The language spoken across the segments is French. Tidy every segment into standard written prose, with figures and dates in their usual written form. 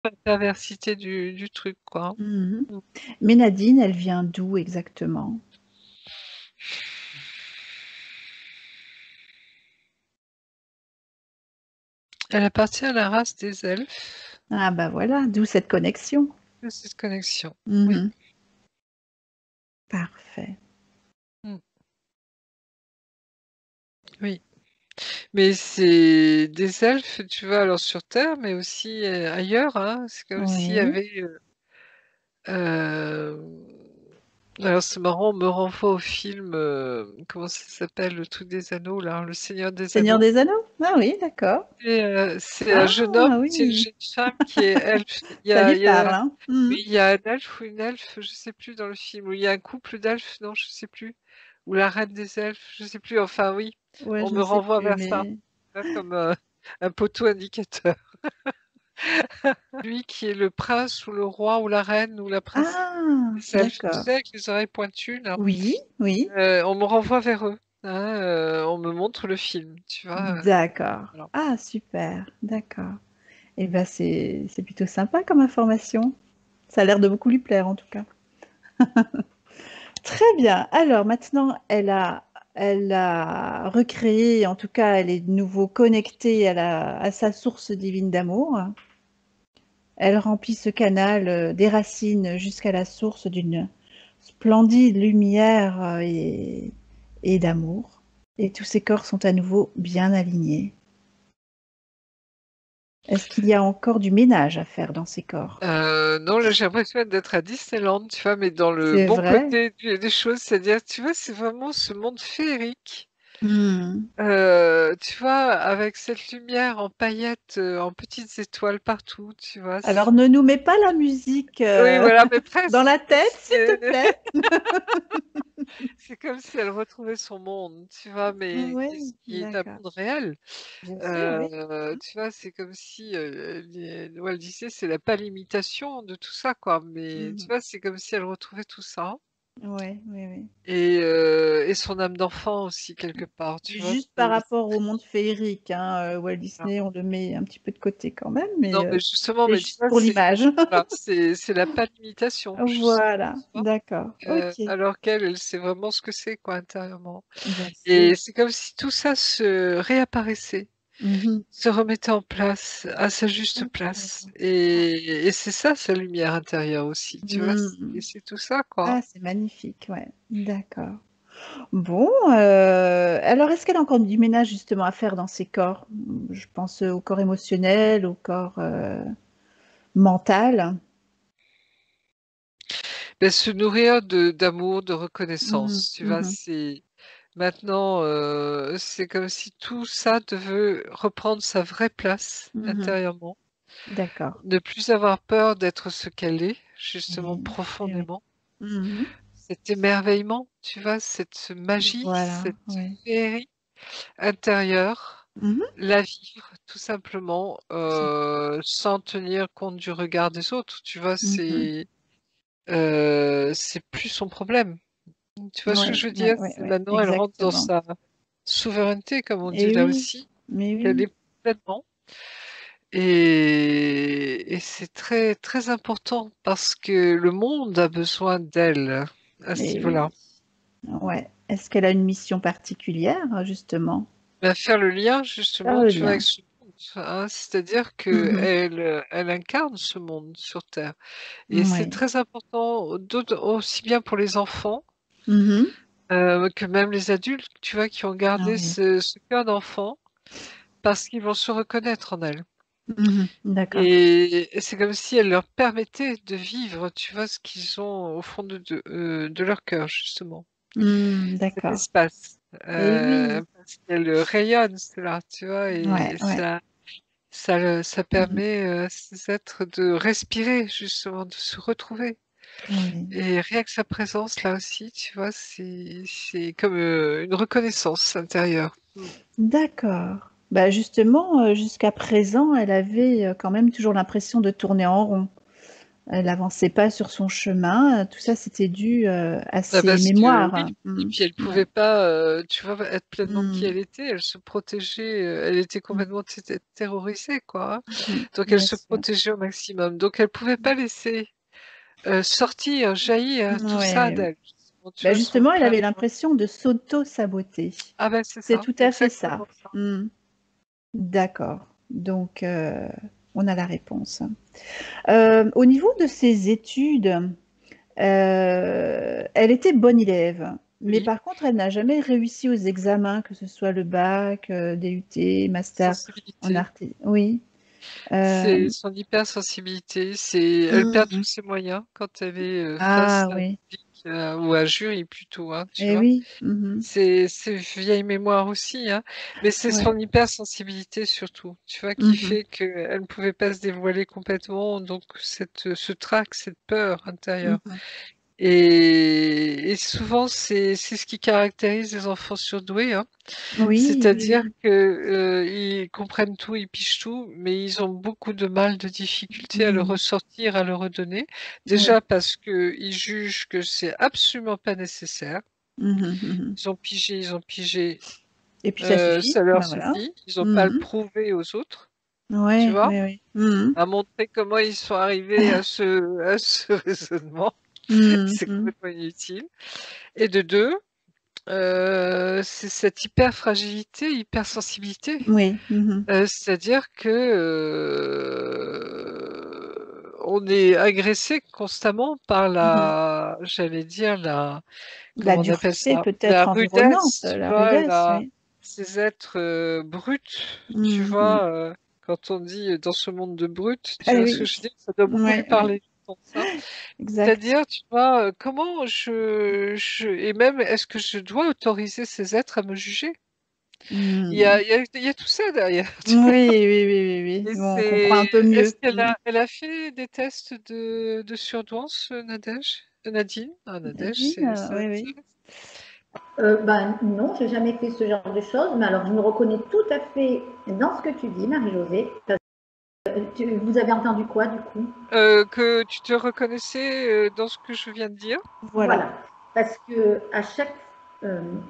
La perversité du truc, quoi. Mmh. Mmh. Mais Nadine, elle vient d'où exactement? Elle appartient à la race des elfes, Ah bah voilà, d'où cette connexion. de cette connexion. Oui. Mmh. Parfait. Mmh. Oui. Mais c'est des elfes, tu vois, alors sur terre, mais aussi, ailleurs, hein. C'est comme s'il y Oui. avait, alors c'est marrant, on me renvoie au film, comment ça s'appelle? Le truc des anneaux là, Le Seigneur des Seigneur Anneaux. des Anneaux? Ah oui, d'accord. Et c'est un jeune homme, Ah c'est une oui, jeune femme qui est elfe. ça lui Il y parle, a hein? Mmh. oui, il y a un elfe ou une elfe, je sais plus dans le film, ou il y a un couple d'elfes, non, je sais plus. Ou la reine des elfes, je sais plus, enfin oui, Ouais, on je me ne sais renvoie plus, vers ça, mais là, comme, un poteau indicateur. Lui qui est le prince ou le roi ou la reine ou la princesse ah! des elfes, tu D'accord. sais, avec les oreilles pointues là, Oui, oui. on me renvoie vers eux, hein, on me montre le film, tu vois? D'accord. Voilà. Ah super, d'accord. Et bah, c'est plutôt sympa comme information. Ça a l'air de beaucoup lui plaire en tout cas. Très bien. Alors maintenant, elle a recréé, en tout cas, elle est de nouveau connectée à sa source divine d'amour. Elle remplit ce canal des racines jusqu'à la source d'une splendide lumière et d'amour. Et tous ces corps sont à nouveau bien alignés. Est-ce qu'il y a encore du ménage à faire dans ces corps? Non, là, j'ai l'impression d'être à Disneyland, tu vois? Mais dans le C'est bon vrai? côté du des choses, c'est-à-dire, tu vois, c'est vraiment ce monde féerique, Hmm. tu vois? Avec cette lumière en paillettes, en petites étoiles partout, tu vois? Alors ne nous mets pas la musique Oui, voilà, mais dans presque, la comme tête, si, s'il te plaît. c'est comme si elle retrouvait son monde, tu vois? Mais Oui, qui est un d'accord. monde réel. Bien sûr, oui. Tu vois, c'est comme si, Walt Disney, c'est la pas limitation de tout ça, quoi. Mais tu Mhm. vois, c'est comme si elle retrouvait tout ça Ouais, oui, oui. et son âme d'enfant aussi quelque part, tu vois? Juste par rapport au monde féerique, hein, Walt Voilà. Disney, on le met un petit peu de côté quand même, mais Non, mais justement, c'est mais tu juste vois, pour l'image. voilà, c'est la pas limitation, justement, Voilà, tu vois? d'accord, OK. Alors qu'elle, elle sait vraiment ce que c'est, quoi, intérieurement Bien sûr. et c'est comme si tout ça se réapparaissait. Mmh. Se remettait en place, à sa juste place D'accord. et c'est ça sa lumière intérieure aussi, tu vois? Mmh. C'est tout ça, quoi. Ah, c'est magnifique, ouais, d'accord. Bon, alors est-ce qu'elle a encore du ménage justement à faire dans ses corps? Je pense, au corps émotionnel, au corps, mental. Se nourrir de d'amour, de Mmh. reconnaissance, tu Mmh vois? mh. C'est maintenant, c'est comme si tout ça devait reprendre sa vraie place Mmh. intérieurement. D'accord. Ne plus avoir peur d'être ce qu'elle est, justement Oui, oui, oui. profondément. Mmh. Cet émerveillement, tu vois? Cette magie, Voilà, cette ouais. féerie intérieure. Mmh. La vivre tout simplement, Tout simple. sans tenir compte du regard des autres, tu vois? Mmh. C'est plus son problème. Tu vois ce que Ouais, je veux ouais, dire? ouais, C'est ouais, maintenant elle rentre dans exactement. sa souveraineté comme on dit Et là oui, aussi, mais qu'elle oui. est pleinement et c'est très, très important parce que le monde a besoin d'elle à ce Et niveau-là. oui. Ouais. Est-ce qu'elle a une mission particulière, justement? Bah, faire le lien Faire justement, le tu vois, avec lien. ce monde, hein, c'est-à-dire Mmh. qu'elle, elle incarne ce monde sur terre. Et c'est Ouais. très important, aussi bien pour les enfants, Mmh. que même les adultes, tu vois, qui ont gardé Oui. ce cœur d'enfant, parce qu'ils vont se reconnaître en elle. Mmh. D'accord. Et c'est comme si elle leur permettait de vivre, tu vois, ce qu'ils ont au fond de leur cœur justement. Cet D'accord. espace, Et oui. parce qu'elle, rayonne cela, tu vois? Ouais, Et ouais. ça Mmh. permet, à ces êtres de respirer justement, de se retrouver. Oui. Et rien que sa présence là aussi, tu vois, c'est comme, une reconnaissance intérieure. Mmh. D'accord. Bah, justement, jusqu'à présent, elle avait, quand même toujours l'impression de tourner en rond. Elle avançait pas sur son chemin. Tout ça, c'était dû à Bah, ses parce que oui, mémoires. et puis elle pouvait Ouais. pas, tu vois, être pleinement qui Mm. elle était. Elle se protégeait, elle était Mm. complètement terrorisée, quoi, hein. Mhm. Donc elle Bien se sûr. protégeait au maximum. Donc elle pouvait pas laisser sortir, jaillir tout Ouais, ça ouais, ouais. d'elle, justement, tu Bah, vois, son justement, elle calme. avait l'impression de s'auto-saboter. Ah ben c'est C'est ça, tout à fait ça. exactement ça. Mm. D'accord. Donc, on a la réponse. Au niveau de ses études, elle était bonne élève, mais Oui, par contre, elle n'a jamais réussi aux examens, que ce soit le bac, DUT, master en sensibilité. art. Oui. C'est Euh, son hypersensibilité, elle perd tous mhm. ses moyens quand elle est face Ah à un oui. public ou à un jury plutôt, hein, tu Eh vois. oui. Mhm. C'est vieille mémoire aussi, hein, mais c'est Ouais. son hypersensibilité surtout, tu vois, qui Mhm. fait qu'elle ne pouvait pas se dévoiler complètement, donc ce trac, cette peur intérieure. Mhm. Et souvent, c'est ce qui caractérise les enfants surdoués, hein. Oui, oui, C'est-à-dire oui. que ils comprennent tout, ils pigent tout, mais ils ont beaucoup de mal, de difficulté à le Mhm. ressortir, à le redonner. Oui. Déjà parce qu'ils jugent que c'est absolument pas nécessaire. Mhm. Mhm. Ils ont pigé, Et puis ça suffit. ça leur Ben voilà. suffit. Ils ont pas à le Mhm. prouver aux autres, tu Ouais, vois? ouais, ouais. Mhm. À montrer comment ils sont arrivés à ce raisonnement. C'est Mhm. complètement inutile. Et de 2, c'est cette hyperfragilité, hypersensibilité. Oui. Mhm. C'est-à-dire que, on est agressé constamment par Mhm. j'allais dire La comment on appelle dureté ça? La peut-être environnante, rudesse, tu la vois? rudesse, oui. Ces êtres, bruts, tu Mhm. vois? Quand on dit, dans ce monde de brutes, tu Ah vois ce que oui, je veux dire? Ça doit beaucoup lui ouais, ouais, parler, je pense, hein. exact. C'est-à-dire, tu vois, comment et même est-ce que je dois autoriser ces êtres à me juger? Hmm. Il y a tout ça derrière, tu Oui, vois? oui, oui, oui, Et oui. Bon, on comprend un peu est-ce mieux. qu'elle Hmm. elle a fait des tests de surdouance, Nadège? Nadine? Ah Nadège, Nadine, oui, ça oui. reste. Ben, non, j'ai jamais fait ce genre de choses, mais alors je me reconnais tout à fait dans ce que tu dis, Marie-Josée. Vous avez entendu quoi du coup? Que tu te reconnaissais, dans ce que je viens de dire? Voilà. Voilà, parce que à chaque,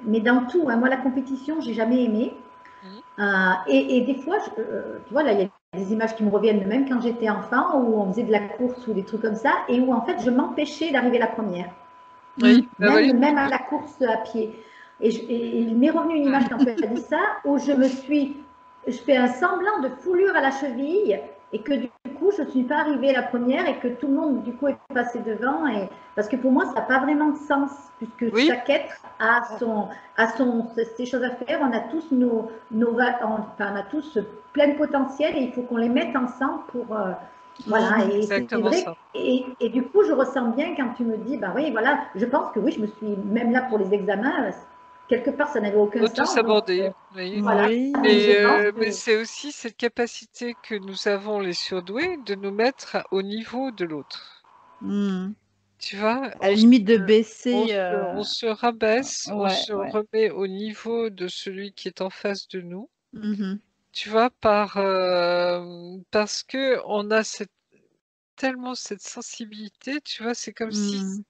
mais dans tout, hein, moi la compétition, j'ai jamais aimé. Mmh. Et des fois, tu vois, là, il y a des images qui me reviennent, même quand j'étais enfant, où on faisait de la course ou des trucs comme ça, et où en fait, je m'empêchais d'arriver la première. Oui, bah oui. Même à la course à pied. Et il m'est revenu une image quand tu as dit ça, où je fais un semblant de foulure à la cheville, et que du coup, je ne suis pas arrivée la première, et que tout le monde, du coup, est passé devant. Parce que pour moi, ça n'a pas vraiment de sens, puisque Oui, chaque être ses choses à faire. On a tous on a tous plein de potentiel, et il faut qu'on les mette ensemble pour, voilà, Mhm. et c'est exactement vrai. ça. Et du coup, je ressens bien quand tu me dis, bah oui, voilà, je pense que oui, je me suis, même là pour les examens, quelque part, ça n'avait aucun sens. Donc, Auto-saborder, oui. voilà. Oui, Donc, je oui, pense Mais que, c'est aussi cette capacité que nous avons les surdoués de nous mettre au niveau de l'autre. hmm. Tu vois? À la limite de baisser. On se rabaisse, on Ouais, se ouais. remet au niveau de celui qui est en face de nous, Mhm. tu vois? Parce qu'on a tellement cette sensibilité, tu vois? C'est comme si Hmm.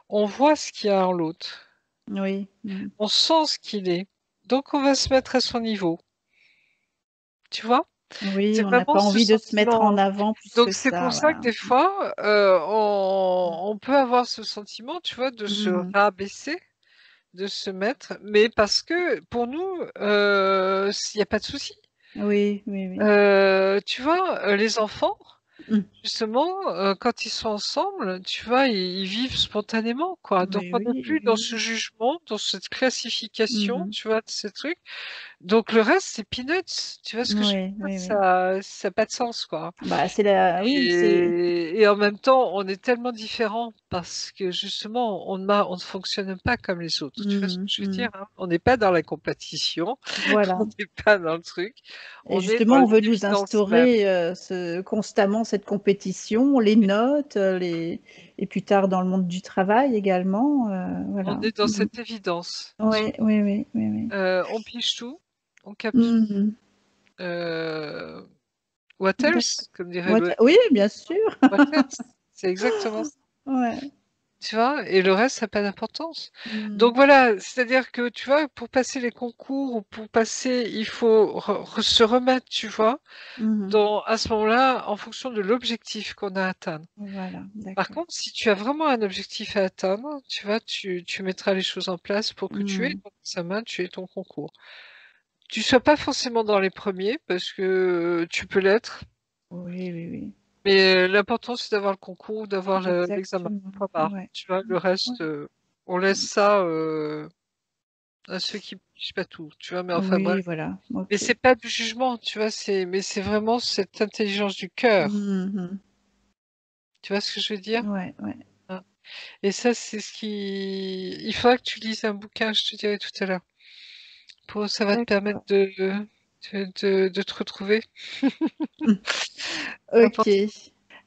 on voit ce qu'il y a en l'autre, Oui. Hmm. on sent ce qu'il est, donc on va se mettre à son niveau, tu vois? Oui, C'est on n'a vraiment pas ce envie de se mettre en sentiment. avant plus Donc que c'est pour ça, ça que voilà. des fois, on peut avoir ce sentiment, tu vois, de se Mhm. rabaisser. De se mettre, mais parce que pour nous, il y a pas de souci. Oui, oui, oui. Tu vois, les enfants, Hmm. justement, quand ils sont ensemble, tu vois, ils vivent spontanément, quoi. Donc Oui, on n'est oui, plus dans oui. ce jugement, dans cette classification, Mhm. tu vois, de ces trucs. Donc le reste, c'est peanuts, tu vois ce que je veux Oui, dire? oui, oui. Ça a pas de sens, quoi. Bah, c'est la. Oui, c'est. Et en même temps, on est tellement différents parce que justement, on ne fonctionne pas comme les autres. Tu vois ce que Hmm, je veux hmm. dire, hein? On n'est pas dans la compétition, Voilà. on n'est pas dans le truc, Et on est dans justement, on veut nous l'évidence même. instaurer constamment cette compétition, les notes, et plus tard dans le monde du travail également. On Voilà. est dans Mhm. cette évidence. Oui, oui, oui, oui, oui. On pige tout, on capte tout. Mhm. Heu, What D'accord. else, comme dirait le Oui, bien sûr. what else. C'est exactement ça. Ouais. Tu vois? Et le reste, ça n'a pas d'importance. Mm. Donc voilà, c'est-à-dire que, tu vois, pour passer les concours ou pour passer, il faut se remettre, tu vois, Mhm. à ce moment-là, en fonction de l'objectif qu'on a à atteindre. Voilà, Par d'accord. contre, si tu as vraiment un objectif à atteindre, tu vois, tu mettras les choses en place pour que tu aies ton examen, tu aies ton concours. Tu sois pas forcément dans les premiers parce que tu peux l'être, Oui, oui, oui. mais l'important c'est d'avoir le concours, d'avoir l'examen. Exactement. Point barre. Ouais. Tu vois, le reste, Ouais. on laisse ça à ceux qui ne pichent pas tout, tu vois, mais enfin bref. Oui, voilà. Mais Ok. c'est pas du jugement, tu vois, mais c'est vraiment cette intelligence du cœur. Mhm. Tu vois ce que je veux dire? Ouais, ouais. Hein. Et ça, c'est ce qui. Il faudra que tu lises un bouquin, je te dirai tout à l'heure. Ça va te permettre D'accord. de te retrouver. Ok. Important.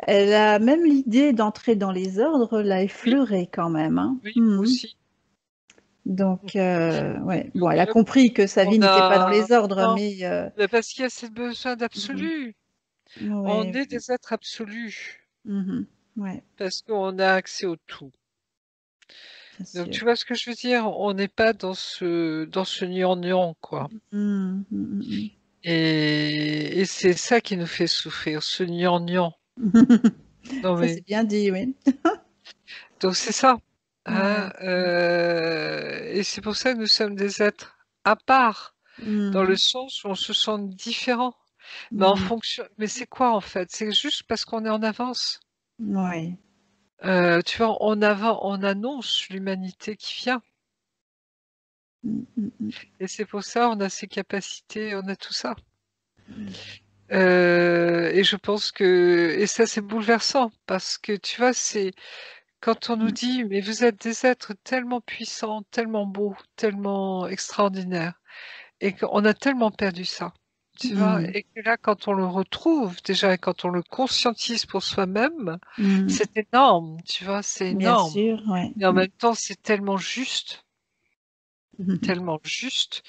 Elle a même l'idée d'entrer dans les ordres, l'a Oui, effleuré quand même. Hein. oui, moi Mhm. aussi. Donc, ouais. Bon, Donc, elle a compris que sa on vie n'était pas dans a. les ordres, Non, mais mais parce qu'il y a ce besoin mhm. d'absolu. On Ouais, est ouais. des êtres absolus Mhm. Ouais, parce qu'on a accès au tout. bien Donc, sûr. tu vois ce que je veux dire? On n'est pas dans ce gnangnan, quoi. Mhm, mhm, Et c'est ça qui nous fait souffrir, ce gnangnan. mhm. Non, Ça, mais. c'est bien dit, oui. Donc, c'est ça. Hein, Ouais. et c'est pour ça que nous sommes des êtres à part, dans le Mhm. sens où on se sent différent. Mais Mhm. mais c'est quoi en fait? C'est juste parce qu'on est en avance. Ouais. Tu vois, on annonce l'humanité qui vient. Mhm, mhm, Et c'est pour ça on a ces capacités, on a tout ça. mhm. Et je pense et ça c'est bouleversant parce que tu vois, c'est quand on nous dit: «Mais vous êtes des êtres tellement puissants, tellement beaux, tellement extraordinaires» et qu'on a tellement perdu ça, tu vois? Mhm. Et que là, quand on le retrouve déjà et quand on le conscientise pour soi-même, Mhm. c'est énorme, tu vois? C'est Bien énorme sûr, ouais. et en même temps, c'est Mhm. tellement juste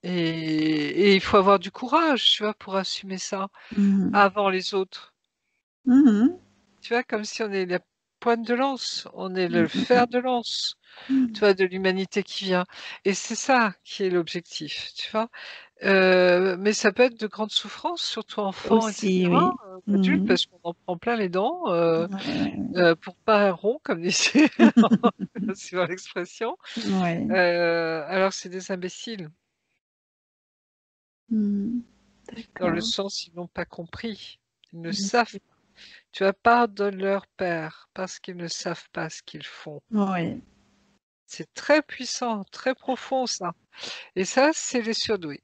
et il faut avoir du courage, tu vois, pour assumer ça Mhm. avant les autres. Mhm. Tu vois, comme si on est la pointe de lance, on est le fer Mhm. de lance, tu Mhm. vois, de l'humanité qui vient et c'est ça qui est l'objectif, tu vois? Mais ça peut être de grandes souffrances, surtout enfants et Aussi, cetera, oui. adultes, Mhm. parce qu'on en prend plein les dents, Ouais, ouais, pour pas un rond comme disait ouais. suivant l'expression, Ouais. alors que c'est des imbéciles, Mhm. dans le D'accord. sens ils n'ont pas compris. Ils ne Bien savent sûr. Tu vois? Pardonne leur père, parce qu'ils ne savent pas ce qu'ils font. Ouais. C'est très puissant, très profond ça et ça, c'est les surdoués.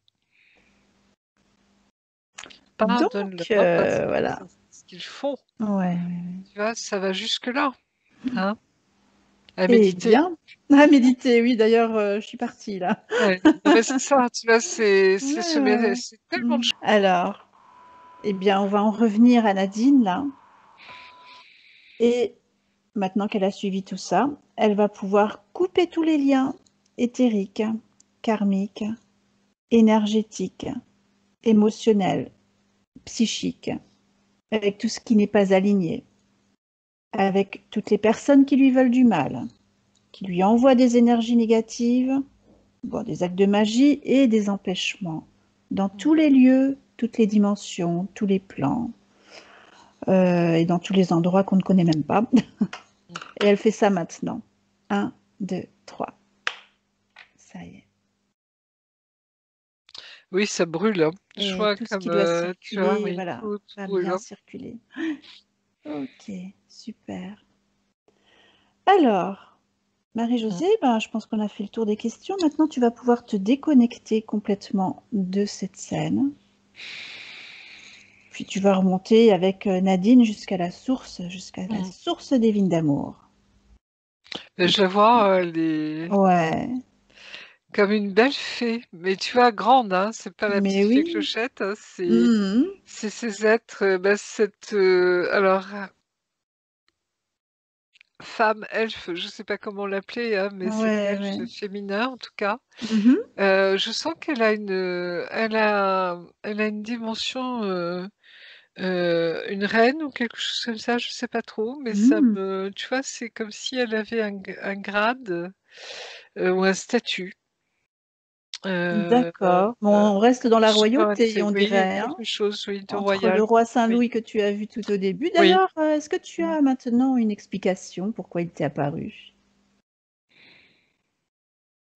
Pardonne-leur Donc, parce qu'ils ne voilà. savent pas ce qu'ils font. Ouais, ouais, ouais. Tu vois? Ça va jusque-là, hein? À Eh méditer. bien, à méditer, oui, d'ailleurs, je suis partie là. Ouais, non mais c'est ça, tu vois? C'est Ouais, ouais, ouais. c'est tellement de choses. Alors, eh bien, on va en revenir à Nadine là. Et maintenant qu'elle a suivi tout ça, elle va pouvoir couper tous les liens éthériques, karmiques, énergétiques, émotionnels, psychiques, avec tout ce qui n'est pas aligné, avec toutes les personnes qui lui veulent du mal, qui lui envoient des énergies négatives, bon, des actes de magie et des empêchements, dans tous les lieux, toutes les dimensions, tous les plans, et dans tous les endroits qu'on ne connaît même pas. Et elle fait ça maintenant. 1, 2, 3. Ça y est. Oui, ça brûle, hein. Je Et vois tout ce comme, qui doit tu vois? circuler, Oui, voilà, tout va brûle, bien hein. circuler. Ok, super. Alors, Mmh. Marie-Josée, ben, je pense qu'on a fait le tour des questions. Maintenant, tu vas pouvoir te déconnecter complètement de cette scène. Puis tu vas remonter avec Nadine jusqu'à la source Mmh. divine d'amour. Mais je la vois, elle est Ouais, comme une belle fée, mais tu vois? Grande, hein, c'est pas la mais petite fée oui. clochette, hein, Mhm. c'est ces êtres, bah, alors, femme, elfe, je sais pas comment l'appeler, hein, mais c'est Ouais, l'elfe ouais. féminin en tout cas. Mhm. Je sens qu'elle a elle a une dimension, une reine ou quelque chose comme ça, je sais pas trop, mais Mm. tu vois, c'est comme si elle avait un grade, ou un statut. Heu D'accord. Bon, on reste dans la royauté, Souveraineté, on oui, dirait, hein, quelque chose, oui, de entre le royal. roi Oui, Saint-Louis que tu as vu tout au début. oui. D'ailleurs, est-ce que tu Mmh. as maintenant une explication pourquoi il t'est apparu?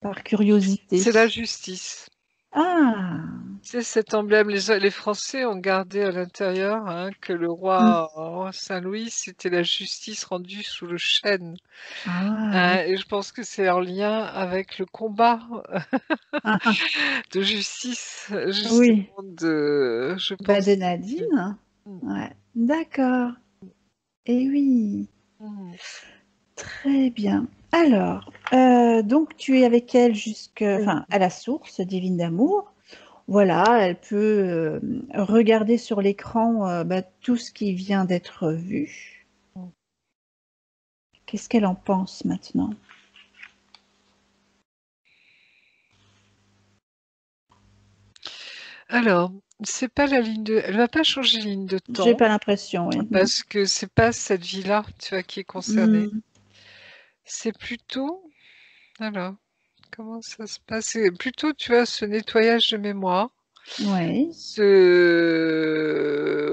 Par curiosité. C'est la justice. Ah! C'est cet emblème, les Français ont gardé à l'intérieur, hein, que le Mm. roi Saint-Louis, c'était la justice rendue sous le chêne, Ah oui. hein, et je pense que c'est en lien avec le combat Ah, ah. de justice, Oui. justement je Bah, pense de que Nadine. mmh, Ouais. D'accord. Et oui. mmh. Très bien. Alors, donc tu es avec elle enfin, à la source divine d'amour. Voilà, elle peut regarder sur l'écran bah, tout ce qui vient d'être vu. Qu'est-ce qu'elle en pense maintenant? Alors, c'est pas la ligne de elle va pas changer de ligne de J'ai temps pas l'impression, oui. parce que c'est pas cette vie-là, tu vois, qui est concernée. Mm. C'est plutôt alors, comment ça se passe? C'est plutôt, tu vois, ce nettoyage de mémoire. Oui.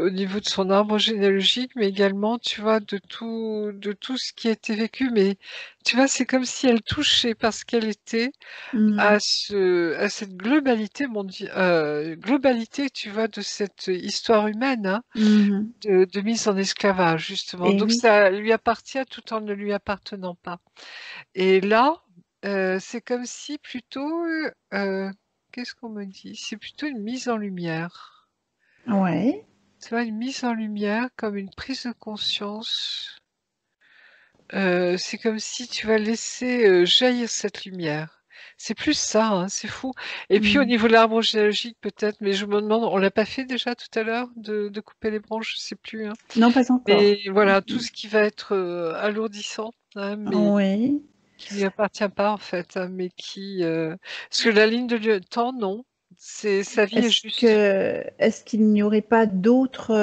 Au niveau de son arbre généalogique, mais également, tu vois, de tout ce qui a été vécu. Mais tu vois, c'est comme si elle touchait parce qu'elle était Mm. à cette globalité, tu vois, de cette histoire humaine, hein, Mhm. de mise en esclavage, justement. Et Donc oui. ça lui appartient tout en ne lui appartenant pas. Et là, c'est comme si plutôt, qu'est-ce qu'on me dit? C'est plutôt une mise en lumière. Ouais. Tu vois, une mise en lumière comme une prise de conscience. C'est comme si tu vas laisser, jaillir cette lumière. C'est plus ça, hein, c'est fou. Et puis au Mm. niveau de l'arbre généalogique peut-être, mais je me demande, on l'a pas fait déjà tout à l'heure de couper les branches? Je sais plus, hein. Non, pas encore. Mais voilà, tout Mm. ce qui va être, alourdissant, hein, mais Oui. qui lui appartient pas en fait, hein, mais parce que la ligne de temps, non, c'est sa vie est juste. Est-ce qu'il n'y aurait pas d'autres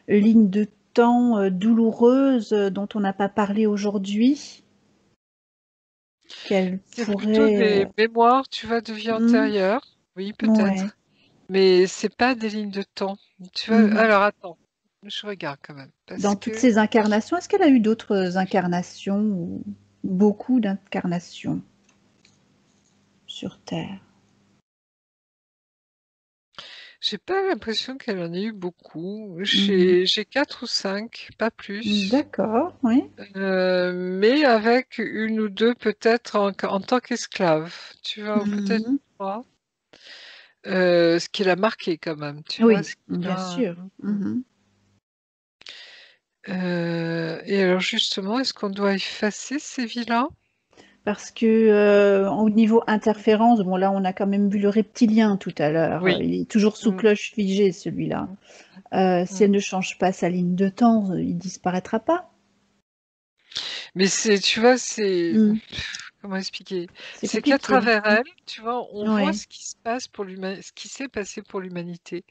lignes de temps douloureuses dont on n'a pas parlé aujourd'hui qu'elle C'est plutôt pourrait des mémoires, tu vois, de vie hmm, antérieure. Oui, ouais. peut-être, mais c'est pas des lignes de temps. Tu vois? Mhm. Alors attends, je regarde quand même parce Dans toutes que ces incarnations, est-ce qu'elle a eu d'autres incarnations ou beaucoup d'incarnations sur Terre? j'ai pas l'impression qu'elle en ait eu beaucoup. Mhm. J'ai 4 ou 5, pas plus, D'accord, oui. mais avec une ou 2 peut-être en tant qu'esclave, tu vois? Ou peut-être Mhm. 3, ce qui l'a marquée quand même, tu vois? Oui, Ce qui bien l'a sûr. Mhm. et alors justement, est-ce qu'on doit effacer ces vies-là? Parce que au niveau interférence, bon là on a quand même vu le reptilien tout à l'heure. Oui. Il est toujours sous Mmh. cloche figée celui-là. Mmh. Si Mmh. elle ne change pas sa ligne de temps, il disparaîtra pas. Mais tu vois, Hmm, comment expliquer? c'est C'est qu'à compliqué. travers elle, tu vois, on voit Ouais. ce qui se passe ce qui s'est passé pour l'humanité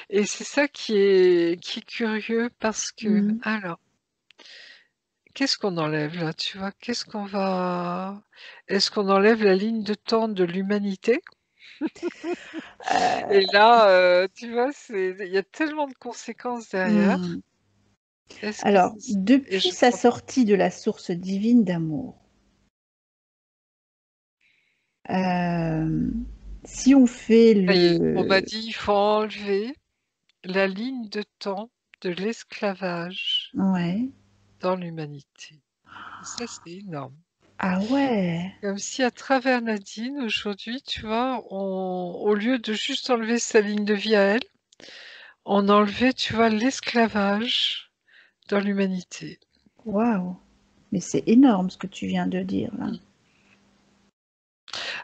et c'est ça qui est curieux parce que Hmm. alors, qu'est-ce qu'on enlève là, tu vois? Est-ce qu'on enlève la ligne de temps de l'humanité? Euh, Et là, tu vois, il y a tellement de conséquences hmm. derrière. Est-ce que Alors, c'est et depuis je sa crois sortie de la source divine d'amour, euh, si on fait ça y est, on m'a le... dit: «Il faut enlever la ligne de temps de l'esclavage Ouais. dans l'humanité». Ça, c'est énorme. Ah ouais. Comme si à travers Nadine, aujourd'hui, tu vois, au lieu de juste enlever sa ligne de vie à elle, on enlevait, tu vois, l'esclavage dans l'humanité. Waouh. Mais c'est énorme ce que tu viens de dire là. Mmh.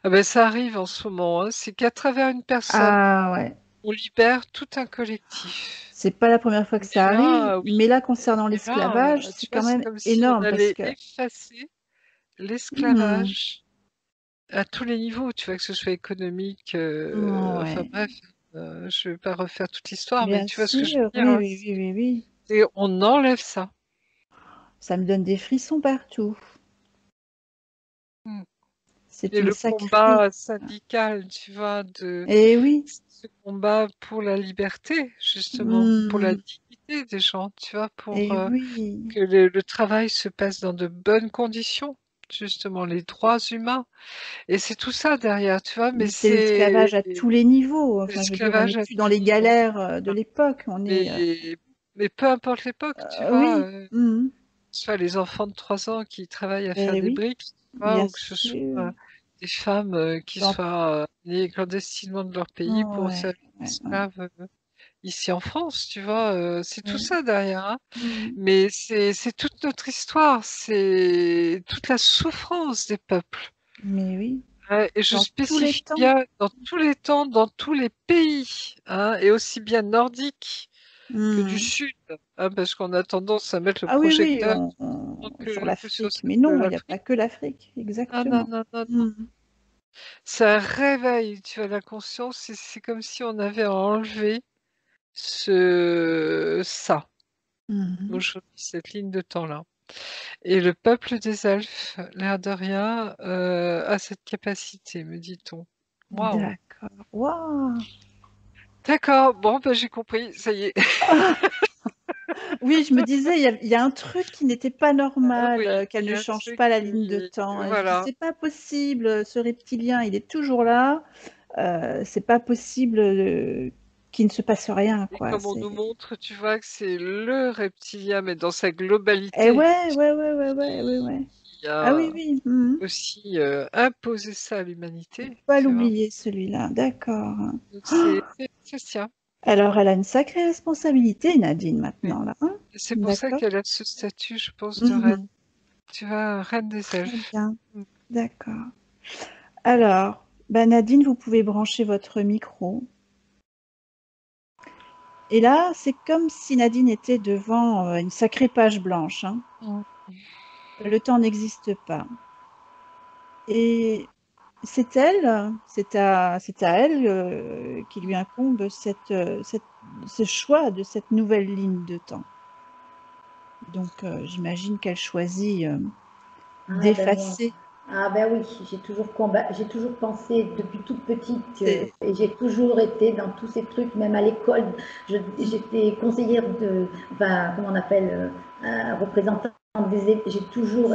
Ah ben ça arrive en ce moment, hein. C'est qu'à travers une personne Ah ouais. on libère tout un collectif. C'est pas la première fois que Et ça arrive, là, oui. mais là, concernant Et l'esclavage, là, c'est tu vois, quand c'est même comme si on énorme parce allait que effacer Hmm, l'esclavage à tous les niveaux, tu vois, que ce soit économique, enfin ouais, bref, je vais pas refaire toute l'histoire, mais bien tu vois ce que je veux sûr, dire, oui, hein, oui, oui, oui, oui. c'est on enlève ça. Ça me donne des frissons partout. Mmh. C'est Et une le sacrée. combat syndical, tu vois, de Eh oui, ce combat pour la liberté, justement, pour la hmm, dignité des gens, tu vois, pour eh oui. que le travail se passe dans de bonnes conditions, justement, les droits humains. Et c'est tout ça derrière, tu vois, mais Mais c'est c'est l'esclavage à tous les niveaux. Enfin, je veux dire, on n'est l'esclavage à plus dans tous les les niveaux. galères de l'époque. On est. Mais, mais peu importe l'époque, tu vois, Oui, hmm, que ce soit les enfants de 3 ans qui travaillent à faire eh des oui, briques, tu vois, bien ou que ce soit sûr. des femmes qui Dans- soient nées clandestinement de leur pays pour Ouais, servir ouais, ouais. d'esclaves ici en France, tu vois, c'est tout Ouais. ça derrière, hein. Hmm. Mais c'est toute notre histoire, c'est toute la souffrance des peuples. Mais oui, Ouais, et je dans tous les spécifie temps. bien dans tous les temps, dans tous les pays, hein, et aussi bien nordiques que du Hmm. sud, hein, parce qu'on a tendance à mettre le Ah oui, oui, projecteur sur que sur l'Afrique. celle Mais de non, il n'y a pas l'Afrique. que l'Afrique, Ah non, exactement. non, non, non. Hmm. Ça réveille, tu vois, la conscience, et c'est comme si on avait enlevé ça, Mhm. aujourd'hui, cette ligne de temps-là. Et le peuple des elfes, l'air de rien, a cette capacité, me dit-on. Waouh! D'accord. Waouh! D'accord, bon, bah, j'ai compris, ça y est. Oui, je me disais, il y a un truc qui n'était pas normal, Oui, qu'elle il y ne a un change truc pas la ligne de qui temps. Et je dis, voilà, c'est pas possible, ce reptilien, il est toujours là. C'est pas possible qu'il ne se passe rien, et quoi. comme on nous montre, tu vois, que c'est le reptilien, mais dans sa Eh globalité, ouais, ouais, ouais, ouais, ouais, ouais, ouais. qui Ah oui, a oui. Mhm. aussi, imposé ça à Faut l'humanité, pas tu vois? l'oublier, celui-là. D'accord. Donc c'est ça. Alors, elle a une sacrée responsabilité, Nadine, Oui. maintenant, là, hein. Et c'est pour ça D'accord. qu'elle a ce statut, je pense, de reine. Mhm. Tu vois, reine des Très elfes. bien. Mmh. D'accord. Alors, bah Nadine, vous pouvez brancher votre micro. Et là, c'est comme si Nadine était devant une sacrée page blanche, hein. Mmh. Le temps n'existe pas. Et c'est elle, c'est à elle qui lui incombe ce choix de cette nouvelle ligne de temps. Donc, j'imagine qu'elle choisit Ah ben moi, d'effacer. ah ben oui, j'ai toujours pensé depuis toute petite C'est et j'ai toujours été dans tous ces trucs, même à l'école, j'étais conseillère enfin, comment on appelle, représentante des élèves, j'ai toujours,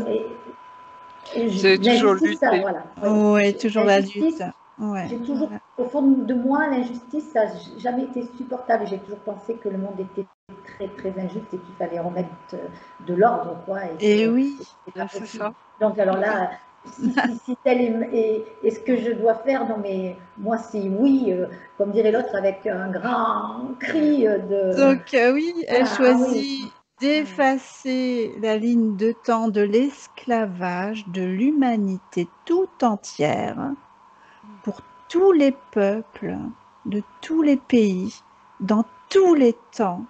Vous avez toujours l'injustice, ça, lutté. voilà, oui, ouais, toujours la lutte. l'injustice, Ouais, j'ai toujours, voilà. au fond de moi, l'injustice, ça n'a jamais été supportable. J'ai toujours pensé que le monde était très, très injuste et qu'il fallait remettre de l'ordre, quoi, et que Et oui. c'était pas Bah, c'est possible. ça. Donc, alors là, si tel est ce que je dois faire, non, mais moi, c'est oui, comme dirait l'autre, avec un grand cri de. Donc, oui, elle Voilà, ah oui, choisit d'effacer la ligne de temps de l'esclavage de l'humanité tout entière pour tous les peuples de tous les pays, dans tous les temps,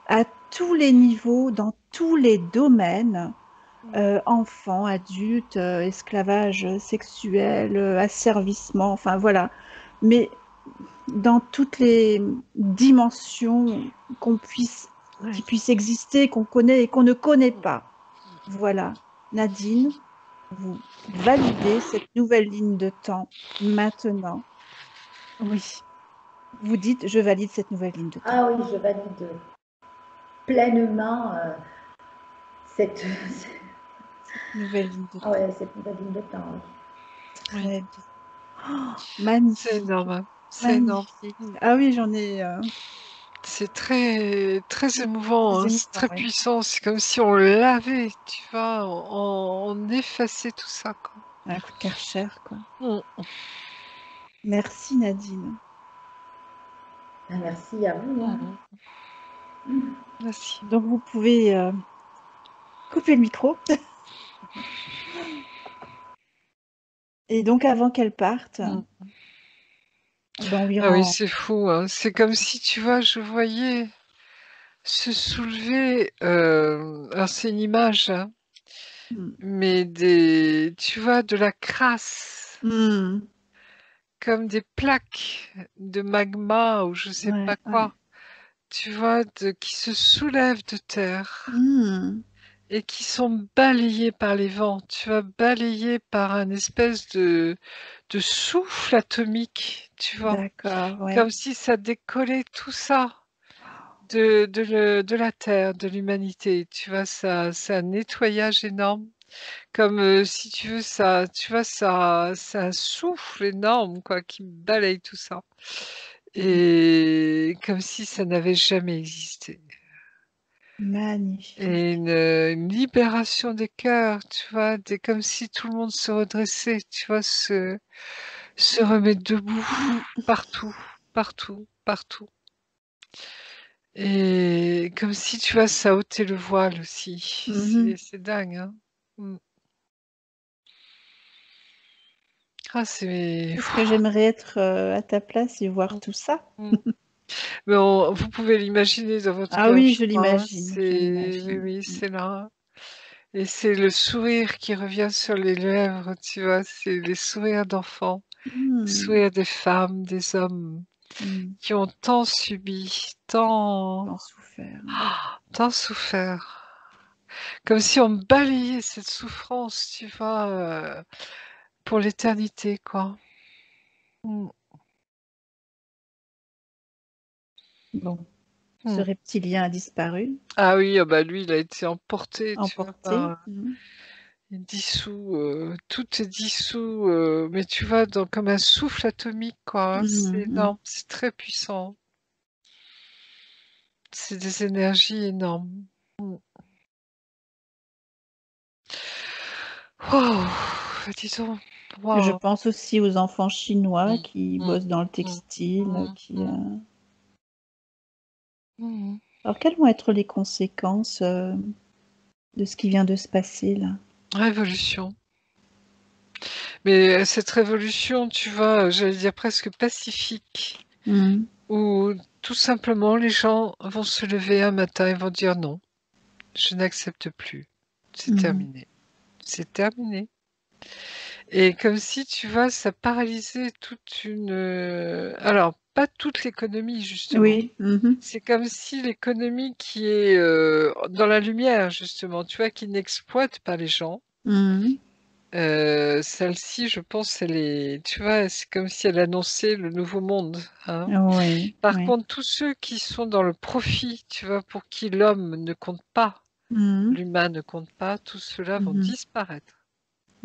à tous les niveaux, dans tous les domaines, enfants, adultes, esclavage sexuel, asservissement, enfin voilà. Mais dans toutes les dimensions qui Oui. puissent exister, qu'on connaît et qu'on ne connaît pas. Voilà. Nadine, vous validez cette nouvelle ligne de temps maintenant. Oui. Vous dites, je valide cette nouvelle ligne de temps. ah oui, je valide pleinement cette, Nouvelle ligne de ah temps. ouais, cette nouvelle ligne de temps. Oui. Oui. Très bien. Oh, C'est magnifique. énorme, hein. C'est énorme. Magnifique. Ah oui, j'en ai C'est très, très émouvant, très hein. C'est émouvant, très oui. puissant. C'est comme si on l'avait, tu vois, on effaçait tout ça, quoi. Un coup de Karcher, quoi. Mmh. Merci Nadine. Ah, merci à vous, hein. Mmh. Merci. Donc vous pouvez couper le micro. Et donc avant qu'elle parte, Mmh. Ah ben, Ah oui, environ. c'est fou, hein. C'est comme si, tu vois, je voyais se soulever, alors c'est une image, hein, Mm. mais tu vois, de la crasse, Mm. comme des plaques de magma ou je sais Ouais, pas ouais. quoi, tu vois, qui se soulèvent de terre Mm. et qui sont balayées par les vents, tu vois, balayées par un espèce de souffle atomique, tu vois, D'accord, comme ouais. si ça décollait tout ça. De la terre, de l'humanité, tu vois, ça, c'est un nettoyage énorme. Comme si tu veux, ça, tu vois, ça, c'est un souffle énorme, quoi, qui balaye tout ça. Mm. Et comme si ça n'avait jamais existé. Et Magnifique. une libération des cœurs, tu vois, comme si tout le monde se redressait, tu vois, se remettre debout, Mm. partout, partout, partout. Et comme si, tu vois, ça ôtait le voile aussi. Mhm. C'est dingue, hein. Mm. Ah, c'est... Qu'est-ce que j'aimerais être à ta place et voir Mm, tout ça? mm. Mais vous pouvez l'imaginer dans votre Ah cœur, oui, je crois, hein. je Oui, l'imagine. oui, Mm. c'est là. Et c'est le sourire qui revient sur les lèvres, tu vois, c'est les sourires d'enfants, les Mm. sourires des femmes, des hommes Mm. qui ont tant subi, tant, Tant souffert. tant souffert. Comme si on balayait cette souffrance, tu vois, pour l'éternité, quoi. Mm, Bon, ce mm. reptilien a disparu, Ah oui, ah bah lui, il a été emporté, tu vois, emporté. Mm. dissous, tout est dissous, mais tu vois, comme un souffle atomique, quoi, hein. C'est Mm. énorme, c'est très puissant. C'est des énergies énormes. Mm. Wow, dis donc, Je wow. pense aussi aux enfants chinois Mm, qui mm, bossent dans le mm, textile, mm, qui. mm, mm. Alors, quelles vont être les conséquences de ce qui vient de se passer là? Révolution. Mais cette révolution, tu vois, j'allais dire presque pacifique, Mm. où tout simplement les gens vont se lever un matin et vont dire non, je n'accepte plus. C'est Mm. terminé. C'est terminé. Et comme si, tu vois, ça paralysait toute une... Alors, pas toute l'économie, justement. Oui. Mhm. C'est comme si l'économie qui est dans la lumière, justement, tu vois, qui n'exploite pas les gens, Mhm. celle-ci, je pense, elle est, tu vois, c'est comme si elle annonçait le nouveau monde, hein. Oui, Par oui. contre, tous ceux qui sont dans le profit, tu vois, pour qui l'homme ne compte pas, Mhm. l'humain ne compte pas, tous ceux-là vont Mhm. disparaître.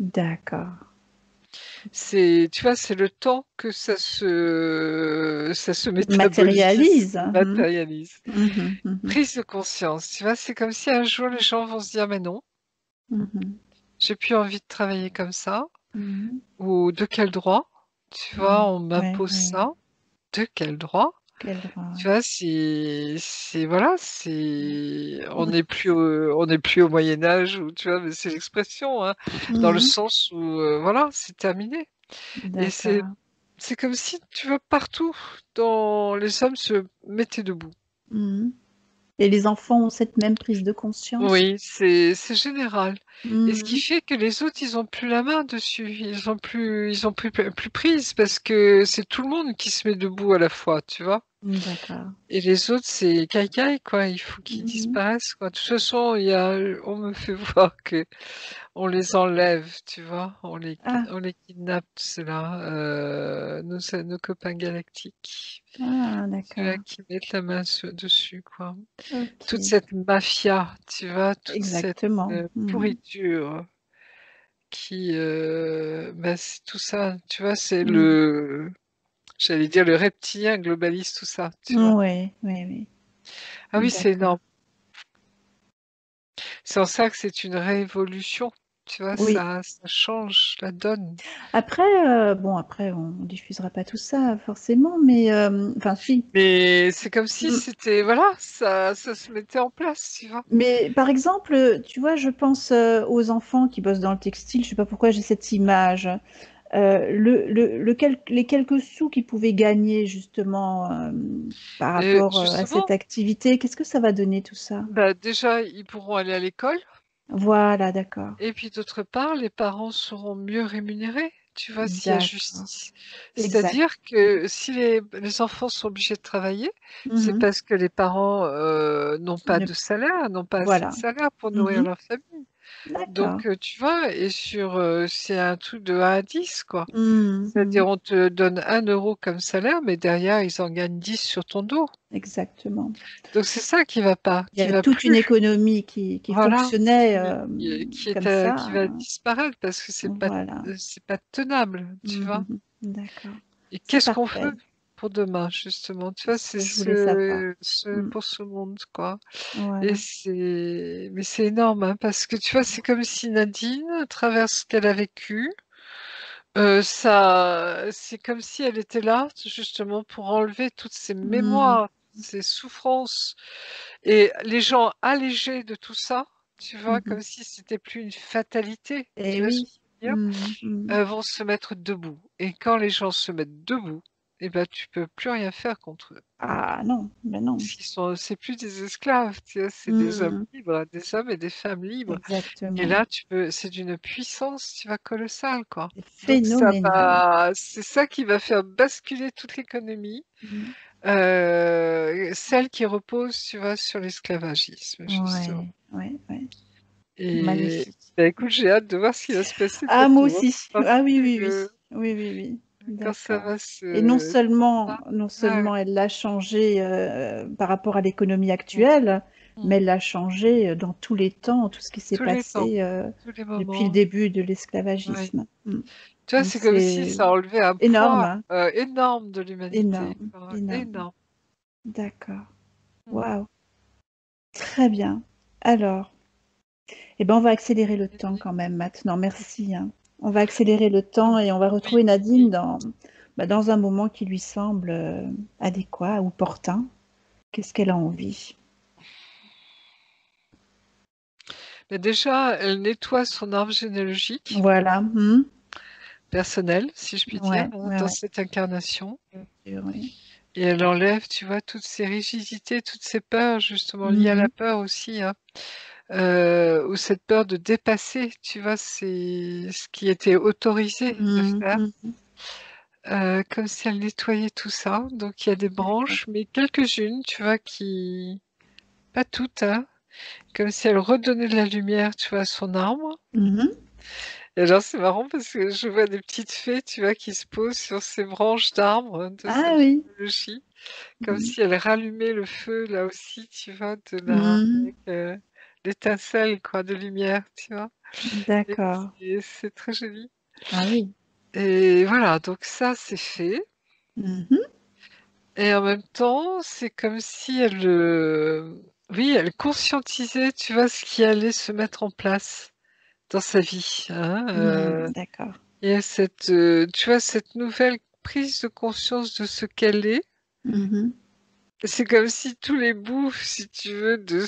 D'accord. Tu vois, c'est le temps que ça se métabolise, Matérialise. Mhm. matérialise. Mhm. Mhm. Prise de conscience, tu vois, c'est comme si un jour les gens vont se dire, mais non, Mhm. j'ai plus envie de travailler comme ça, Mhm. ou de quel droit, tu vois, Mhm. on Oui, m'impose oui. ça, de quel droit? Quel droit, Tu oui. vois, voilà, on n'est plus au Moyen Âge, ou tu vois, mais c'est l'expression, hein, dans le Mhm. sens où, voilà, c'est terminé. Et D'accord. c'est comme si, tu vois, partout, les hommes se mettaient debout. Mhm. Et les enfants ont cette même prise de conscience? Oui, c'est général. Et ce qui Mhm. fait que les autres, ils ont plus la main dessus. Ils ont plus prise parce que c'est tout le monde qui se met debout à la fois, tu vois. D'accord. Et les autres, c'est caïcaï, quoi. Il faut qu'ils Mhm. disparaissent, quoi. De toute façon, on me fait voir que on les enlève, tu vois. Ah, On les kidnappe, ceux-là, nos copains galactiques. ah, Ceux-là d'accord. qui mettent la main dessus, quoi. Toute Ok. cette mafia, tu vois, toute cette Exactement. Mhm. pourriture qui, bah, c'est tout ça, tu vois, Mhm. j'allais dire le reptilien globalise tout ça, tu vois. Oui, oui, oui. Ah oui, c'est D'accord. énorme. C'est en ça que c'est une révolution, tu vois, Oui. ça change la donne. Après, bon, après, on diffusera pas tout ça forcément, mais enfin, si. Mais c'est comme si Mm. c'était, voilà, ça se mettait en place, tu vois. Mais par exemple, tu vois, je pense aux enfants qui bossent dans le textile. Je sais pas pourquoi j'ai cette image. les quelques sous qu'ils pouvaient gagner justement par Et rapport à cette justement, activité, qu'est-ce que ça va donner tout ça? bah, déjà, ils pourront aller à l'école. Voilà, d'accord. Et puis d'autre part, les parents seront mieux rémunérés, tu vois, s'il y a D'accord. justice. Exact. C'est-à-dire que si les enfants sont obligés de travailler, c'est Mhm. parce que les parents n'ont pas Ne- de salaire, n'ont pas assez de Voilà. salaire pour nourrir Mhm. leur famille. D'accord. Donc, tu vois, et c'est un truc de 1 à 10, quoi. Mhm. C'est-à-dire, on te donne 1 € comme salaire, mais derrière, ils en gagnent 10 sur ton dos. Exactement. Donc, c'est ça qui va pas, Il y qui a va toute une plus. économie qui Voilà, fonctionnait comme qui ça. va disparaître parce que Voilà. c'est pas tenable, tu vois. Mhm. D'accord. Et C'est qu'est-ce qu'on fait parfait. pour demain, justement? Tu C'est vois, ce c'est que je voulais savoir. Mm. pour ce monde, quoi. Et Voilà. mais c'est énorme, hein, parce que tu vois, c'est comme si Nadine, à travers ce qu'elle a vécu, c'est comme si elle était là, justement, pour enlever toutes ces Mm. mémoires, ces souffrances, et les gens allégés de tout ça, tu vois, Mhm. comme si c'était plus une fatalité, tu Eh vois ce que oui. je veux dire? Mm. Mm. Vont se mettre debout, et quand les gens se mettent debout, et ben, tu peux plus rien faire contre eux. Ah non, ben non. Parce qu'ils sont c'est plus des esclaves, tu vois? C'est des hommes Mm. libres, des hommes et des femmes libres, et Exactement. là, c'est d'une puissance, tu vois, colossale, quoi. C'est Donc phénoménal. c'est ça qui va faire basculer toute l'économie, Mm. celle qui repose, tu vois, sur l'esclavagisme, justement. Ouais, ouais, ouais. Et Magnifique. bah, écoute, j'ai hâte de voir ce qui va se passer Ah, moi bientôt, hein, aussi. parce Ah oui, oui, oui. que Oui, oui, oui. quand ça D'accord. va Et se non ouais, seulement elle l'a changé par rapport à l'économie mmh, actuelle, mais mmh, elle l'a changé dans tous les temps, tout ce qui s'est tous les temps, passé tous les depuis le moments, début de oui. l'esclavagisme. Mm. Tu vois, Donc c'est comme si c'est ça enlevait un énorme, poids, hein. énorme de l'humanité, Énorme, enfin, énorme. énorme. D'accord. Mmh. Waouh. Très bien. Alors, eh ben, on va accélérer le temps quand même maintenant. Merci, hein. On va accélérer le temps et on va Oui, retrouver Nadine oui. dans un moment qui lui semble adéquat ou opportun. Qu'est-ce qu'elle a envie? Mais déjà, elle nettoie son arbre généalogique Voilà. Mhm. personnel, si je puis dire, Ouais, hein, ouais, dans ouais. cette incarnation, Bien sûr, oui. et elle enlève, tu vois, toutes ces rigidités, toutes ces peurs, justement liées à la Mhm. peur aussi, hein, ou cette peur de dépasser, tu vois, c'est ce qui était autorisé de Mhm. faire, Mhm. comme si elle nettoyait tout ça. Donc il y a des D'accord. branches, mais quelques-unes, tu vois, pas toutes, hein, comme si elle redonnait de la lumière, tu vois, à son arbre. Mhm. Et alors c'est marrant parce que je vois des petites fées, tu vois, qui se posent sur ces branches d'arbres de Ah cette oui. généalogie, comme Mhm. si elles rallumaient le feu là aussi, tu vois, Mhm. avec, l'étincelle quoi de lumière, tu vois? Et D'accord. c'est très joli, Ah oui. et voilà, donc ça c'est fait, Mhm. et en même temps, c'est comme si elle, oui, elle conscientisait, tu vois, ce qui allait se mettre en place dans sa vie, hein, D'accord. il y a cette, tu vois, cette nouvelle prise de conscience de ce qu'elle est. Mhm. C'est comme si tous les bouts, si tu veux, de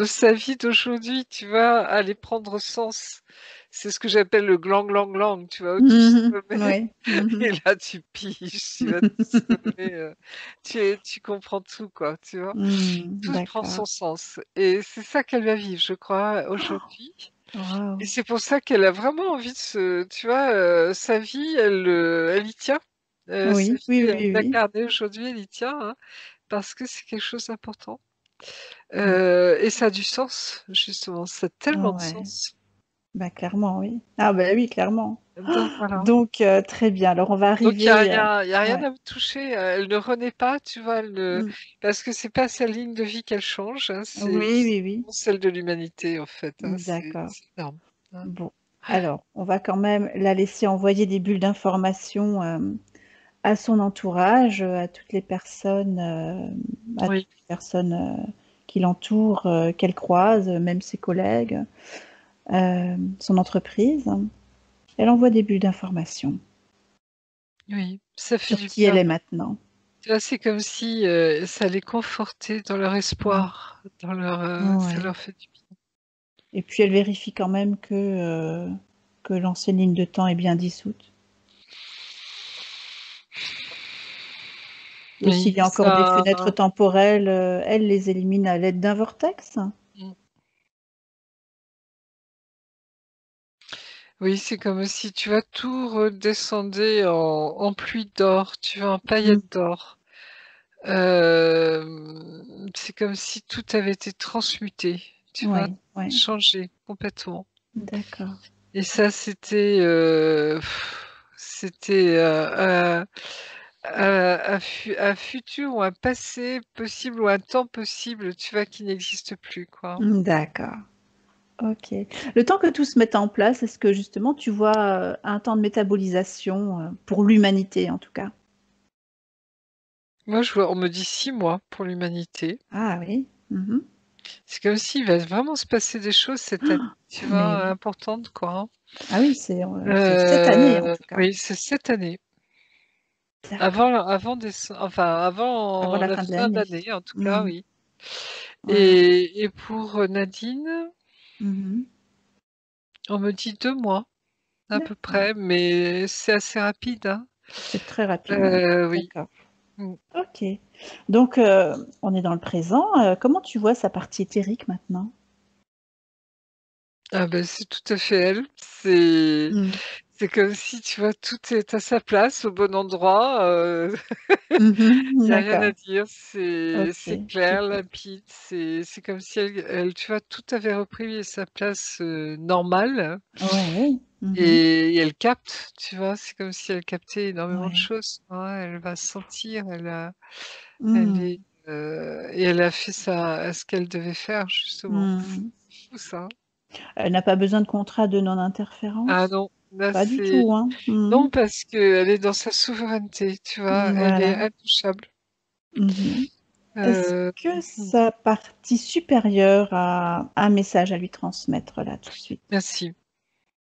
sa vie d'aujourd'hui, tu vois, allaient prendre sens. C'est ce que j'appelle le glang, glang, glang, tu vois, où tout se Mhm. remet, Ouais. Mhm. et là tu piges, tu vois, tout se remet, tu comprends tout, quoi, tu vois? Tout prend D'accord. son sens, et c'est ça qu'elle va vivre, je crois, aujourd'hui, et Waouh! c'est pour ça qu'elle a vraiment envie de tu vois, sa vie, elle y tient. Sa Oui, vie, oui, oui, oui. incarnée aujourd'hui, elle y tient, hein, parce que c'est quelque chose d'important, Mmh. et ça a du sens, justement, ça a tellement de Ouais, sens. bah, clairement, oui. Ah bah, oui, clairement. Donc voilà. Donc très bien. Alors on va Donc arriver, il y a rien ouais. à me toucher, elle ne renaît pas, tu vois? Mmh. Parce que c'est pas sa ligne de vie qu'elle change, hein, c'est Oui, oui, oui. celle de l'humanité, en fait, hein, D'accord. c'est énorme, hein. Bon, alors on va quand même la laisser envoyer des bulles d'information, à son entourage, à toutes Oui, les personnes, qui l'entourent, qu'elle croise, même ses collègues, son entreprise. Elle envoie des bulles d'information oui, ça fait sur du qui elle bien. est maintenant. Tu vois, c'est comme si, ça les confortait dans leur Mmh. espoir, ça Ouais, leur fait du bien. et puis elle vérifie quand même que, que l'ancienne ligne de temps est bien dissoute. Et Oui, s'il y a encore des fenêtres temporelles, elle les élimine à l'aide d'un vortex? Oui, c'est comme si, tu vois, tout redescendait en pluie d'or, tu vois, en paillettes d'or. C'est comme si tout avait été transmuté, tu vois, Ouais, changé complètement. d'accord. Et ça, c'était un futur ou un passé possible ou un temps possible, tu vois, qui n'existe plus, quoi. D'accord. OK. Le temps que tout se mette en place, est-ce que justement tu vois, un temps de métabolisation, pour l'humanité en tout cas? Moi, on me dit 6 mois pour l'humanité. Ah oui. Mmh. C'est comme s'il va vraiment se passer des choses cette année, tu Mais vois, oui. importantes, quoi, hein. Ah oui, c'est cette année en tout cas. Oui, c'est cette année. D'accord. Avant Avant la la fin de fin l'année. d'année, en tout cas, Mmh. oui. Ouais. Et pour Nadine, Mmh. on me dit 2 mois à peu D'accord. près, mais c'est assez rapide, hein. C'est très rapide, ouais. Oui. D'accord. Mmh. OK. Donc, on est dans le présent, comment tu vois sa partie éthérique maintenant? Ah ben c'est tout à fait elle. C'est Mmh. c'est comme si, tu vois, tout est à sa place, au bon endroit, Mmh. il y a rien à D'accord. dire, c'est OK, clair, super. limpide, c'est comme si tu vois, tout avait repris sa place, normale Ouais. Mmh. et elle capte, tu vois? C'est comme si elle captait énormément de Ouais. choses, ouais, elle va sentir, elle Mmh. est, et elle a fait ce qu'elle devait faire justement. C'est Mmh. fou ça. Elle n'a pas besoin de contrat de Ah non-interférence? non, là Pas du c'est tout, hein? Mmh. non parce qu'elle est dans sa souveraineté, tu vois? Elle est Voilà. intouchable. Mmh. Est-ce Heu, que mmh, sa partie supérieure a un message à lui transmettre là, tout de suite? merci.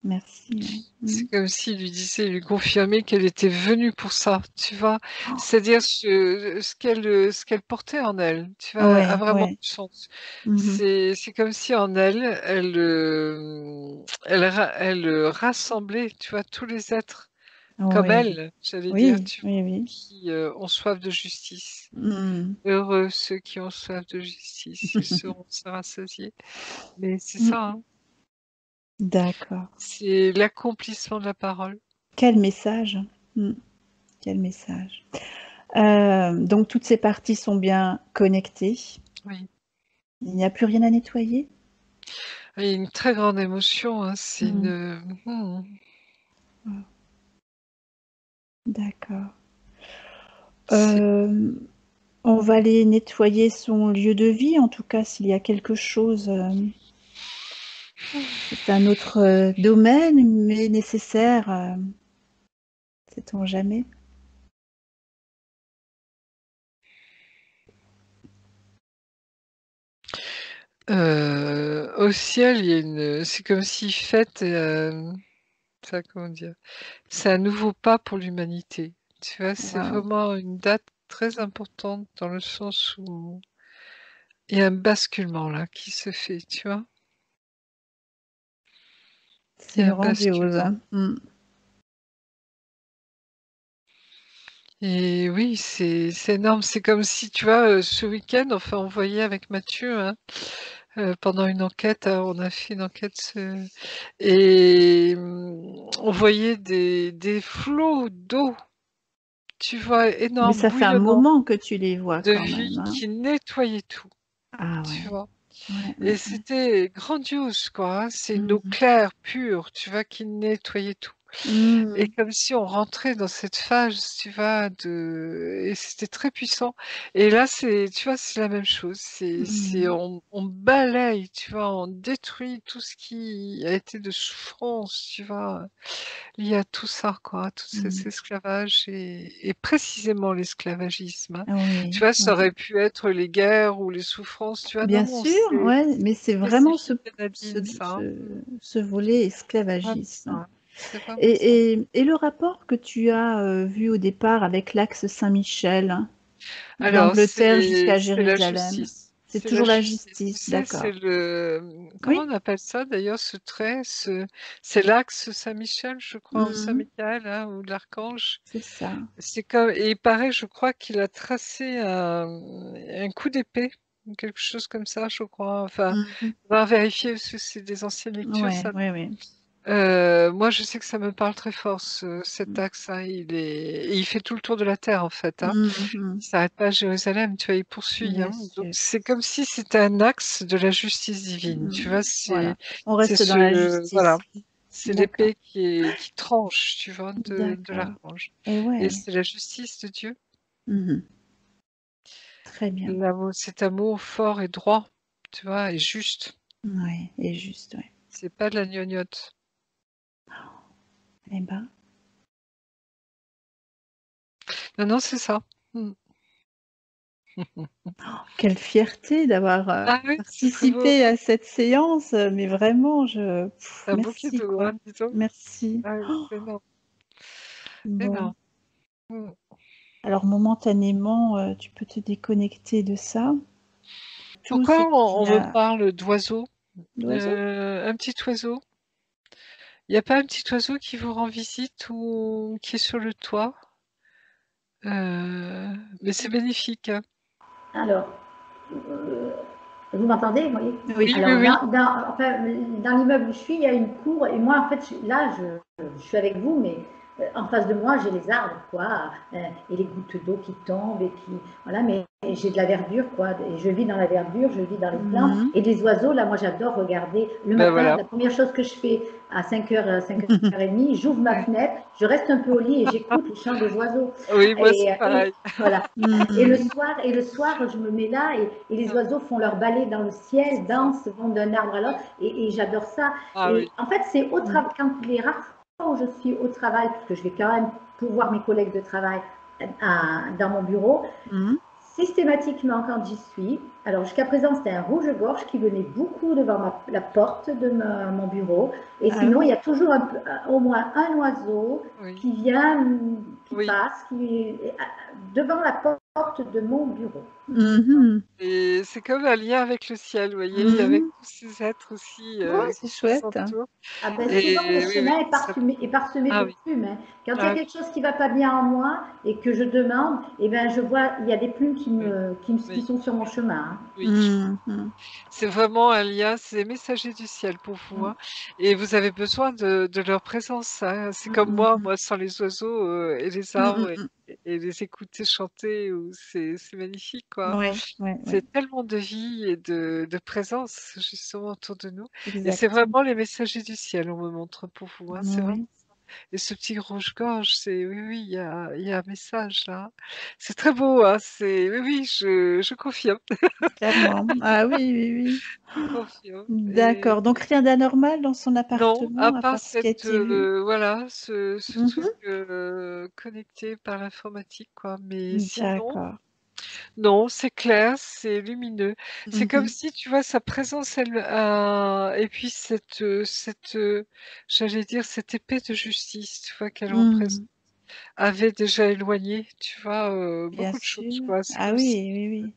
Merci, ouais. Mmh. C'est comme s'il lui disait, lui confirmait qu'elle était venue pour ça, tu vois? Oh! C'est-à-dire ce qu'elle portait en elle, tu vois? A Ouais, vraiment ouais. du sens. Mmh. C'est comme si en elle, elle rassemblait, tu vois, tous les êtres comme Oui. elle, j'allais dire, Oui, tu vois? oui, oui. Qui, ont soif de justice. Mmh. Heureux ceux qui ont soif de justice, ils seront rassasiés. Mais c'est Mmh. ça, hein, D'accord. c'est l'accomplissement de la parole. Quel message! Mmh. Quel message. Donc toutes ces parties sont bien connectées. Oui. Il n'y a plus rien à nettoyer? Il y a une très grande émotion, hein, c'est Mmh. Ah, d'accord. c'est On va aller nettoyer son lieu de vie, en tout cas s'il y a quelque chose, c'est un autre, domaine, mais nécessaire, sait-on jamais? au ciel, il y a c'est comme si fête, ça comment dire? C'est un nouveau pas pour l'humanité. Tu vois? C'est Waouh, vraiment une date très importante dans le sens où il y a un basculement là qui se fait, tu vois? Il y c'est a un grandiose, basculement. hein. Mmh. Et oui, c'est énorme. C'est comme si, tu vois, ce week-end, enfin, on voyait avec Mathieu, hein, pendant une enquête, on a fait une enquête, et on voyait des flots d'eau, tu vois, Mais énormes, ça fait un bouillonnants, moment que tu les vois de quand vie même, hein? qui nettoyaient tout, Ah tu ouais. vois? Ouais, Et ouais, ouais. c'était grandiose, quoi, hein. C'est une eau Mmh. claire, pure, tu vois, qui nettoyait tout. Et Mmh. comme si on rentrait dans cette phase, tu vois, et c'était très puissant. Et là, tu vois, c'est la même chose. Mmh. On balaye, tu vois, on détruit tout ce qui a été de souffrance, tu vois, lié à tout ça, quoi, tout Mmh. cet esclavage et précisément l'esclavagisme, hein. Tu Oui, vois, ça oui. aurait pu être les guerres ou les souffrances, tu vois? Non, Bien non, sûr, c'est ouais, mais c'est vraiment spécifique à Nadine, ça, hein. ce volet Vraiment esclavagisme. ça, c'est vraiment ça. Et le rapport que tu as, vu au départ avec l'axe Saint-Michel, Alors d'Angleterre jusqu'à c'est la Jérusalem, justice. C'est C'est la toujours la justice. Tu justice, sais, c'est d'accord. comment Oui? on appelle ça d'ailleurs, ce trait? C'est l'axe Saint-Michel, je crois, ou Mmh. Saint-Michael, hein, ou l'archange. C'est ça. C'est comme et il paraît, je crois qu'il a tracé un coup d'épée, ou quelque chose comme ça, je crois. Enfin, Mmh. on va vérifier parce que c'est des anciennes lectures, Ouais, ça. ouais, ouais. Moi, je sais que ça me parle très fort, cet Mmh. axe, hein. Il fait tout le tour de la terre, en fait, hein. Mmh. Il s'arrête pas à Jérusalem, tu vois? Il poursuit, Bien hein. Donc sûr. c'est comme si c'était un axe de la justice divine, tu vois? Voilà. On C'est reste dans la voilà, justice. c'est D'accord, l'épée qui tranche, tu vois? De d'accord. l'archange Et et ouais. c'est la justice de Dieu. Mmh. Très bien. L'amour cet amour fort et droit, tu vois? Et juste. Ouais, et juste, ouais. C'est pas de la gnognotte. Eh ben, Non, non, c'est ça. Mmh. quelle fierté d'avoir, Ah oui, c'est très beau, participé hein. à cette séance, mais vraiment C'est un beau merci cadeau, quoi. hein, dis donc. Merci. Ah oui, c'est énorme, Bon, énorme. Mmh. alors momentanément, tu peux te déconnecter de ça. Tout ce Pourquoi on qui me a parle d'oiseaux? d'oiseaux? Un petit oiseau? Il y a pas un petit oiseau qui vous rend visite ou qui est sur le toit? Mais c'est magnifique, hein. Alors, euh, vous m'entendez, vous voyez? Oui. Oui, oui, Alors, oui. enfin, dans l'immeuble où je suis, il y a une cour, et moi, en fait, là, je suis avec vous, mais en face de moi, j'ai les arbres, quoi, et les gouttes d'eau qui tombent, et puis, voilà, mais j'ai de la verdure, quoi, et je vis dans la verdure, je vis dans les plantes, Mmh. et des oiseaux, là, moi, j'adore regarder. Le Ben matin, voilà. la première chose que je fais à 5h, 5h30, j'ouvre ma Ouais. fenêtre, je reste un peu au lit et j'écoute les chants des oiseaux. Oui, moi c'est Et pareil. voilà. Mmh. Et le soir, je me mets là et les oiseaux font leur ballet dans le ciel, C'est ça. dansent, vont d'un arbre à l'autre et j'adore ça. Ah Et oui. en fait, c'est au Mmh. travail, quand les rares fois où je suis au travail, parce que je vais quand même pour voir mes collègues de travail dans mon bureau, Mmh. systématiquement quand j'y suis, alors jusqu'à présent c'était un rouge-gorge qui venait beaucoup devant la porte de mon bureau, et Ah sinon il y oui? a toujours au moins un oiseau Oui, qui vient, qui oui. passe, devant la porte de mon bureau. Mmh. Et c'est comme un lien avec le ciel, vous voyez? Avec Mmh. tous ces êtres aussi, Oh, c'est qui nous chouette. entourent Ah ben, souvent le et oui, oui, chemin ça est parsemé ah de oui, plumes, hein. Quand il y a ah quelque chose qui ne va pas bien en moi et que je demande, eh ben, je vois, il y a des plumes oui, qui oui, sont sur mon chemin, hein. oui. Mmh. C'est vraiment un lien, c'est les messagers du ciel pour vous, hein, et vous avez besoin de leur présence, hein. C'est comme Mmh. moi sans les oiseaux, et les Mmh arbres mh. et les écouter chanter ou c'est magnifique, quoi. Ouais, ouais, ouais, C'est tellement de vie et de présence justement autour de nous et c'est exact. vraiment les messagers du ciel, on me montre pour vous, hein, c'est vraiment Oui, ça et ce petit rouge-gorge, c'est oui, oui, il y a un message là. C'est très beau, hein, c'est oui, oui, je confirme, clairement. Ah oui, oui, oui. je confirme et D'accord, donc rien d'anormal dans son non, à appartement à part part ce qui a cette, été vu? voilà, ce truc, Mmh. connecté par l'informatique quoi, mais sinon, D'accord. non, c'est clair, c'est lumineux. C'est comme Mmh. si, tu vois, sa présence, elle, et puis j'allais dire cette épée de justice, tu vois, qu'elle représente, Mmh. avait déjà éloigné, tu vois, Bien beaucoup de choses sûr. quoi. C'est Ah oui, oui, oui.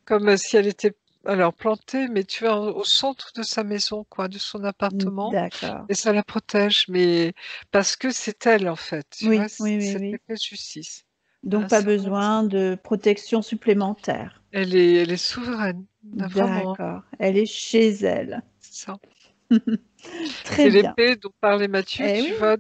comme si elle était alors plantée, mais tu vois, au centre de sa maison quoi, de son appartement. D'accord. Et ça la protège, mais parce que c'est elle, en fait, tu vois? Oui, C oui, oui, cette oui. épée de justice. Donc pas C'est vraiment ça. besoin de protection supplémentaire. Elle est souveraine, vraiment, D'accord, elle est chez elle. c'est ça. Très C'est bien. l'épée dont parlait Matthieu, Eh tu oui, vois?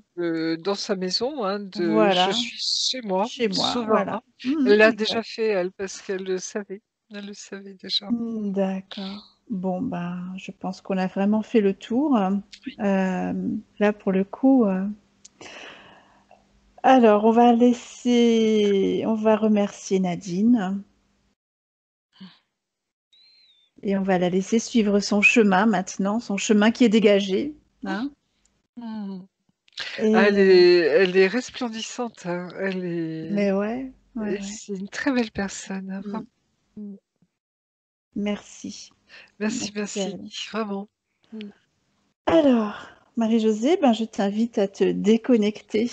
Dans sa maison, hein, «Je voilà, suis chez moi, chez moi, voilà. souverain». Elle l'a déjà Exact. fait elle, parce qu'elle le savait. Elle le savait déjà. D'accord. Bon, ben, je pense qu'on a vraiment fait le tour. Là, pour le coup, alors on va remercier Nadine et on va la laisser suivre son chemin maintenant, son chemin qui est dégagé, hein. Mmh. Ah, elle Et est elle est resplendissante, hein. Elle est mais ouais, ouais, et ouais. c'est une très belle personne, hein, Mmh. vraiment. Mmh. Merci. Merci, Merci à merci, elle. vraiment. Mmh. Alors, Marie-Josée, ben, je t'invite à te déconnecter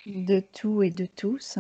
de tout et de tous.